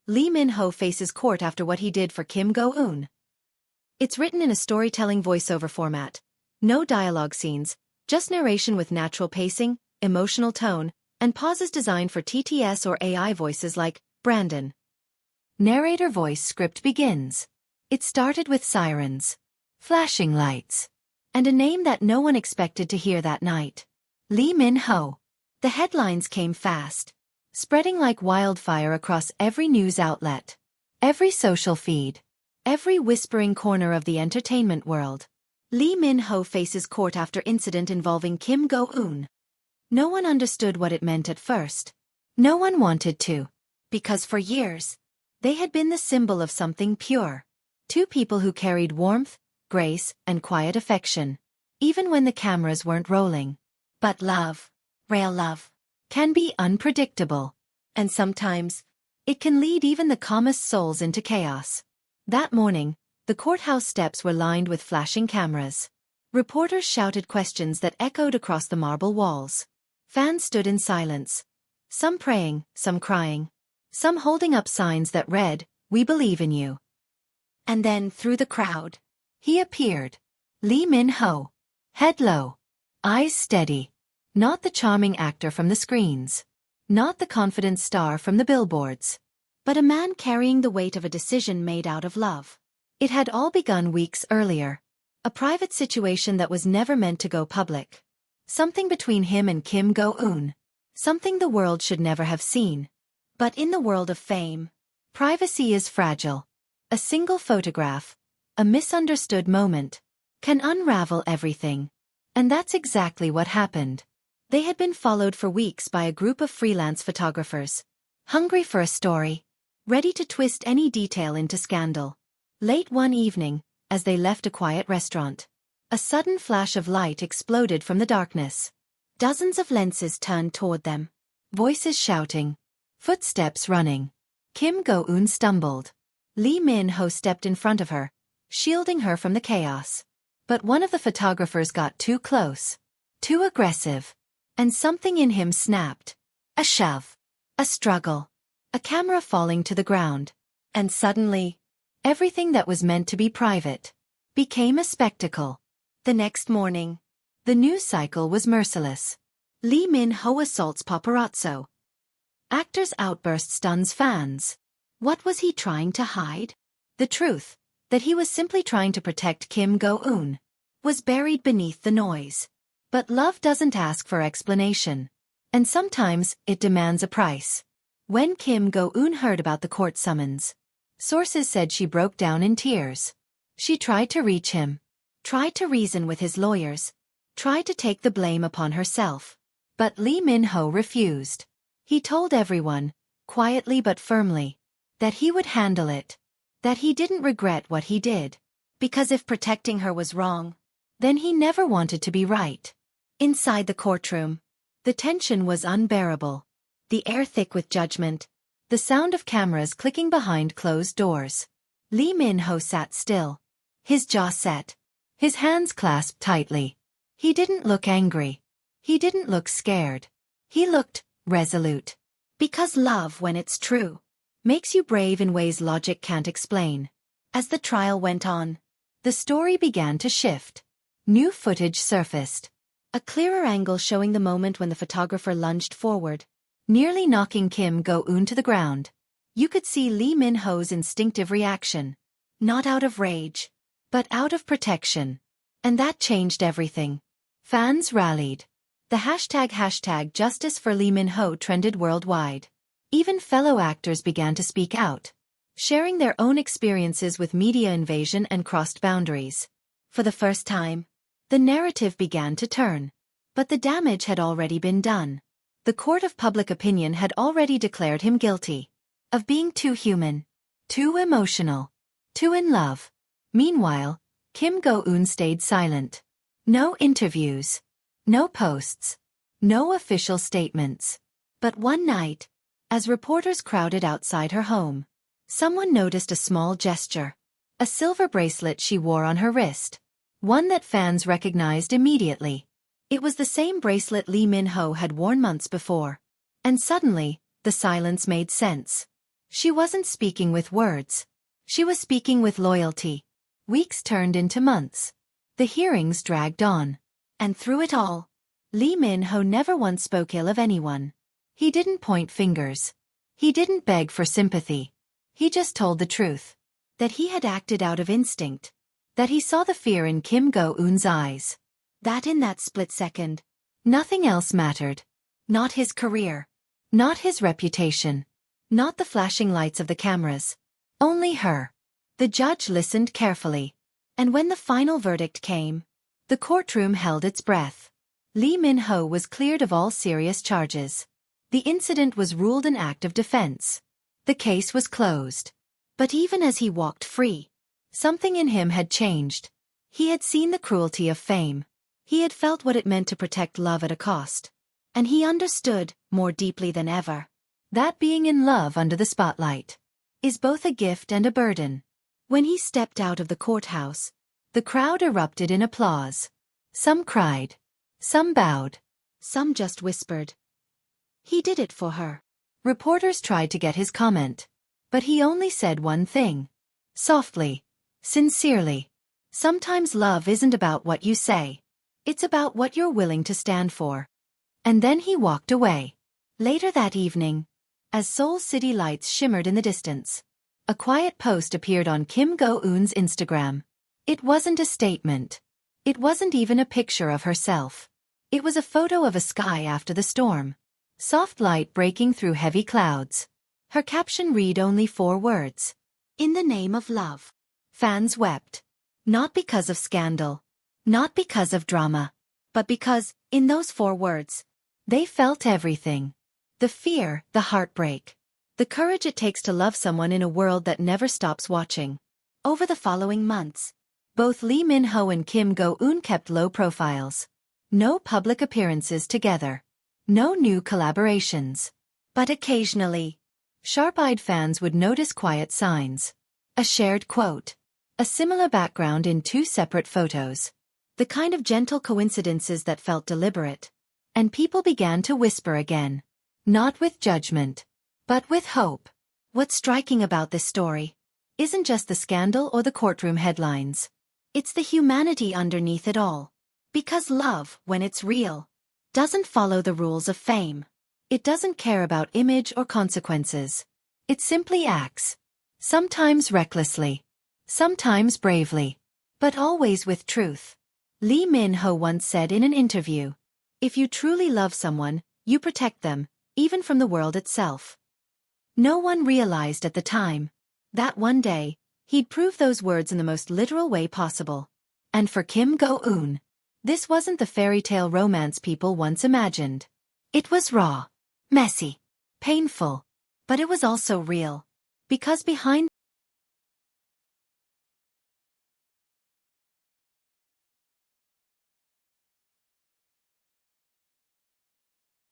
Lee Min-ho faces court after what he did for Kim Go-eun. It's written in a storytelling voiceover format. No dialogue scenes, just narration with natural pacing, emotional tone, and pauses designed for TTS or AI voices like Brandon. Narrator voice script begins. It started with sirens, flashing lights, and a name that no one expected to hear that night. Lee Min-ho. The headlines came fast, spreading like wildfire across every news outlet, every social feed, every whispering corner of the entertainment world. Lee Min-ho faces court after incident involving Kim Go-eun. No one understood what it meant at first. No one wanted to, because for years, they had been the symbol of something pure. Two people who carried warmth, grace, and quiet affection, even when the cameras weren't rolling. But love, real love, can be unpredictable. And sometimes, it can lead even the calmest souls into chaos. That morning, the courthouse steps were lined with flashing cameras. Reporters shouted questions that echoed across the marble walls. Fans stood in silence, some praying, some crying, some holding up signs that read, "We believe in you." And then, through the crowd, he appeared. Lee Min-ho. Head low, eyes steady. Not the charming actor from the screens. Not the confident star from the billboards. But a man carrying the weight of a decision made out of love. It had all begun weeks earlier. A private situation that was never meant to go public. Something between him and Kim Go-eun. Something the world should never have seen. But in the world of fame, privacy is fragile. A single photograph, a misunderstood moment, can unravel everything. And that's exactly what happened. They had been followed for weeks by a group of freelance photographers, hungry for a story, ready to twist any detail into scandal. Late one evening, as they left a quiet restaurant, a sudden flash of light exploded from the darkness. Dozens of lenses turned toward them, voices shouting, footsteps running. Kim Go-eun stumbled. Lee Min-ho stepped in front of her, shielding her from the chaos. But one of the photographers got too close, too aggressive, and something in him snapped. A shove, a struggle, a camera falling to the ground. And suddenly, everything that was meant to be private became a spectacle. The next morning, the news cycle was merciless. Lee Min-ho assaults paparazzo. Actor's outburst stuns fans. What was he trying to hide? The truth, that he was simply trying to protect Kim Go-eun, was buried beneath the noise. But love doesn't ask for explanation. And sometimes, it demands a price. When Kim Go-eun heard about the court summons, sources said she broke down in tears. She tried to reach him, tried to reason with his lawyers, tried to take the blame upon herself. But Lee Min-ho refused. He told everyone, quietly but firmly, that he would handle it, that he didn't regret what he did, because if protecting her was wrong, then he never wanted to be right. Inside the courtroom, the tension was unbearable, the air thick with judgment, the sound of cameras clicking behind closed doors. Lee Min-ho sat still, his jaw set, his hands clasped tightly. He didn't look angry. He didn't look scared. He looked resolute. Because love, when it's true, makes you brave in ways logic can't explain. As the trial went on, the story began to shift. New footage surfaced. A clearer angle showing the moment when the photographer lunged forward, nearly knocking Kim Go-eun to the ground. You could see Lee Min-ho's instinctive reaction. Not out of rage, but out of protection. And that changed everything. Fans rallied. The hashtag Justice for Lee Min-ho trended worldwide. Even fellow actors began to speak out, sharing their own experiences with media invasion and crossed boundaries. For the first time, the narrative began to turn. But the damage had already been done. The court of public opinion had already declared him guilty of being too human, too emotional, too in love. Meanwhile, Kim Go-eun stayed silent. No interviews, no posts, no official statements. But one night, as reporters crowded outside her home, someone noticed a small gesture. A silver bracelet she wore on her wrist. One that fans recognized immediately. It was the same bracelet Lee Min-ho had worn months before. And suddenly, the silence made sense. She wasn't speaking with words. She was speaking with loyalty. Weeks turned into months. The hearings dragged on. And through it all, Lee Min-ho never once spoke ill of anyone. He didn't point fingers. He didn't beg for sympathy. He just told the truth. That he had acted out of instinct. That he saw the fear in Kim Go-eun's eyes. That in that split second, nothing else mattered. Not his career. Not his reputation. Not the flashing lights of the cameras. Only her. The judge listened carefully. And when the final verdict came, the courtroom held its breath. Lee Min-ho was cleared of all serious charges. The incident was ruled an act of defense. The case was closed. But even as he walked free, something in him had changed. He had seen the cruelty of fame. He had felt what it meant to protect love at a cost. And he understood, more deeply than ever, that being in love under the spotlight is both a gift and a burden. When he stepped out of the courthouse, the crowd erupted in applause. Some cried. Some bowed. Some just whispered. He did it for her. Reporters tried to get his comment. But he only said one thing. Softly. Sincerely. Sometimes love isn't about what you say. It's about what you're willing to stand for. And then he walked away. Later that evening, as Seoul city lights shimmered in the distance, a quiet post appeared on Kim Go-eun's Instagram. It wasn't a statement. It wasn't even a picture of herself. It was a photo of a sky after the storm. Soft light breaking through heavy clouds. Her caption read only 4 words. In the name of love. Fans wept. Not because of scandal. Not because of drama. But because, in those 4 words, they felt everything. The fear, the heartbreak. The courage it takes to love someone in a world that never stops watching. Over the following months, both Lee Min-ho and Kim Go-eun kept low profiles. No public appearances together. No new collaborations. But occasionally, sharp-eyed fans would notice quiet signs. A shared quote. A similar background in 2 separate photos. The kind of gentle coincidences that felt deliberate. And people began to whisper again. Not with judgment, but with hope. What's striking about this story isn't just the scandal or the courtroom headlines. It's the humanity underneath it all. Because love, when it's real, doesn't follow the rules of fame. It doesn't care about image or consequences. It simply acts. Sometimes recklessly. Sometimes bravely. But always with truth. Lee Min-ho once said in an interview, "If you truly love someone, you protect them, even from the world itself." No one realized at the time that one day, he'd prove those words in the most literal way possible. And for Kim Go-eun, this wasn't the fairy tale romance people once imagined. It was raw, messy, painful, but it was also real. Because behind